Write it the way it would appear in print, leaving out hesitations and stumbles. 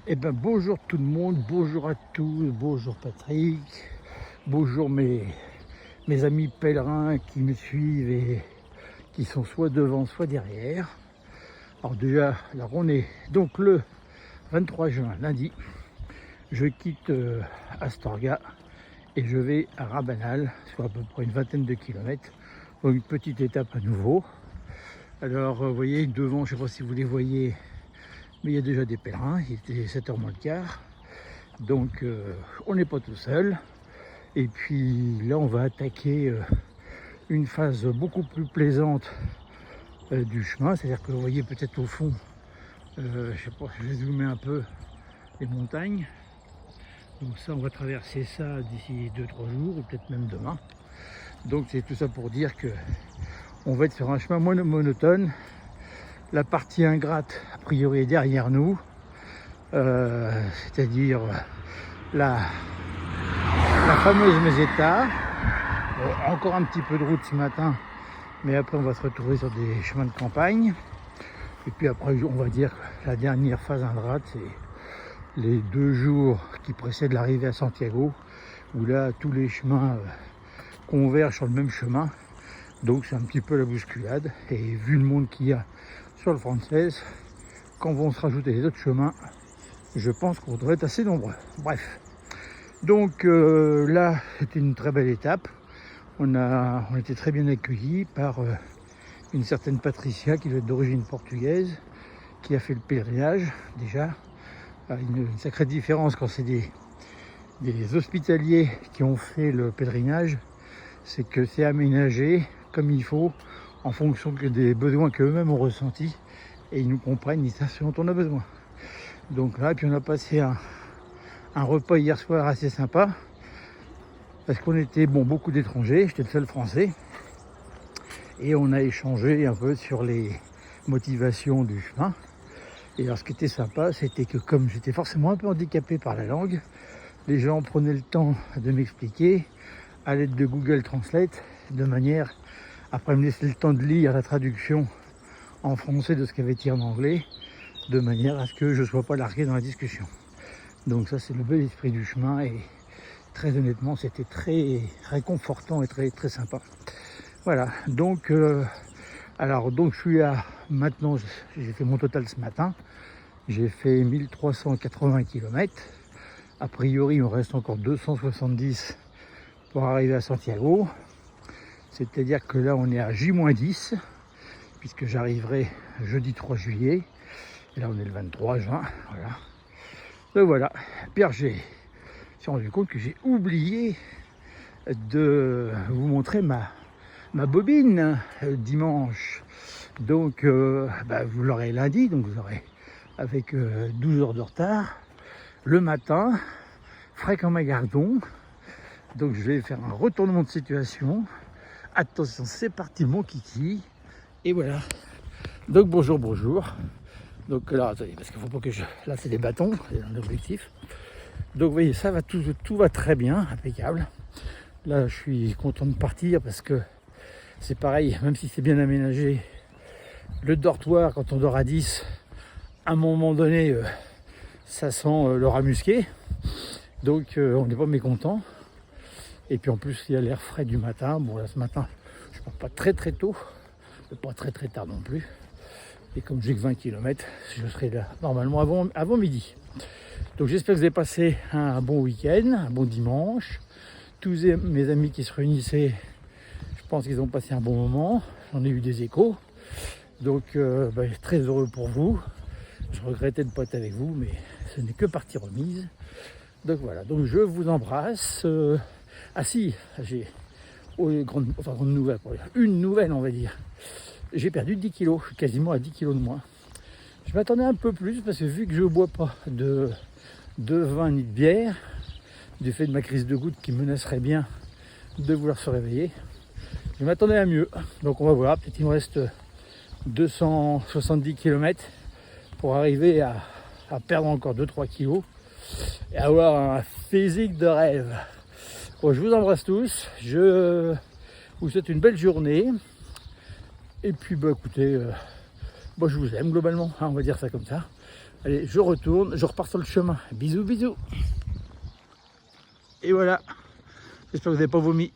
Eh ben bonjour tout le monde, bonjour à tous, bonjour Patrick, bonjour mes amis pèlerins qui me suivent et qui sont soit devant, soit derrière. Alors on est donc le 23 juin, lundi. Je quitte Astorga et je vais à Rabanal, soit à peu près une vingtaine de kilomètres. Donc une petite étape à nouveau. Alors vous voyez devant, je ne sais pas si vous les voyez, mais il y a déjà des pèlerins, il était 7h moins le quart. Donc on n'est pas tout seul. Et puis là on va attaquer une phase beaucoup plus plaisante du chemin. C'est-à-dire que vous voyez peut-être au fond, je sais pas, je vais zoomer un peu les montagnes. Donc ça on va traverser ça d'ici 2-3 jours ou peut-être même demain. Donc c'est tout ça pour dire que on va être sur un chemin moins monotone. La partie ingrate a priori est derrière nous. C'est-à-dire la fameuse Meseta. Encore un petit peu de route ce matin, mais après on va se retrouver sur des chemins de campagne. Et puis après on va dire que la dernière phase ingrate, c'est les 2 jours qui précèdent l'arrivée à Santiago, où là tous les chemins convergent sur le même chemin. Donc c'est un petit peu la bousculade. Et vu le monde qu'il y a sur le Français, quand vont se rajouter les autres chemins, je pense qu'on devrait être assez nombreux. Bref. Donc là, c'était une très belle étape. On était très bien accueillis par une certaine Patricia qui doit être d'origine portugaise, qui a fait le pèlerinage déjà. Une sacrée différence quand c'est des hospitaliers qui ont fait le pèlerinage, c'est que c'est aménagé comme il faut en fonction des besoins qu'eux-mêmes ont ressentis, et ils nous comprennent, ils savent ce dont on a besoin. Donc là, puis on a passé un repas hier soir assez sympa, parce qu'on était beaucoup d'étrangers, j'étais le seul français, et on a échangé un peu sur les motivations du chemin. Et alors ce qui était sympa, c'était que comme j'étais forcément un peu handicapé par la langue, les gens prenaient le temps de m'expliquer à l'aide de Google Translate, de manière, après me laisser le temps de lire la traduction en français de ce qu'avait dit en anglais, de manière à ce que je ne sois pas largué dans la discussion. Donc ça c'est le bel esprit du chemin, et très honnêtement c'était très réconfortant et très très sympa. Voilà, donc donc je suis maintenant, j'ai fait mon total ce matin, j'ai fait 1380 km. A priori il me reste encore 270 pour arriver à Santiago. C'est-à-dire que là on est à J-10, puisque j'arriverai jeudi 3 juillet. Et là on est le 23 juin, voilà. Donc voilà, Pierre, j'ai rendu compte que j'ai oublié de vous montrer ma bobine dimanche. Donc vous l'aurez lundi, donc vous aurez avec 12 heures de retard le matin, frais comme un gardon. Donc je vais faire un retournement de situation. Attention, c'est parti mon kiki. Et voilà. Donc bonjour. Donc là, attendez, parce qu'il faut pas que je... Là c'est des bâtons, c'est un objectif. Donc vous voyez, ça va, tout va très bien, impeccable. Là je suis content de partir parce que c'est pareil, même si c'est bien aménagé, le dortoir quand on dort à 10, à un moment donné, ça sent le rat musqué. Donc on n'est pas mécontent. Et puis en plus il y a l'air frais du matin. Bon là ce matin je pars pas très tôt, mais pas très tard non plus. Et comme j'ai que 20 km, je serai là normalement avant midi. Donc j'espère que vous avez passé un bon week-end, un bon dimanche. Tous mes amis qui se réunissaient, je pense qu'ils ont passé un bon moment. J'en ai eu des échos. Donc très heureux pour vous. Je regrettais de ne pas être avec vous, mais ce n'est que partie remise. Donc voilà, donc je vous embrasse. Ah si, j'ai grande nouvelle, une nouvelle on va dire. J'ai perdu 10 kilos, je suis quasiment à 10 kilos de moins. Je m'attendais un peu plus parce que vu que je ne bois pas de vin ni de bière, du fait de ma crise de goutte qui menacerait bien de vouloir se réveiller, je m'attendais à mieux. Donc on va voir, peut-être il me reste 270 km pour arriver à perdre encore 2-3 kilos et avoir un physique de rêve. Bon, je vous embrasse tous, je vous souhaite une belle journée. Et puis écoutez, je vous aime globalement, hein, on va dire ça comme ça. Allez, je retourne, je repars sur le chemin. Bisous, bisous. Et voilà. J'espère que vous n'avez pas vomi.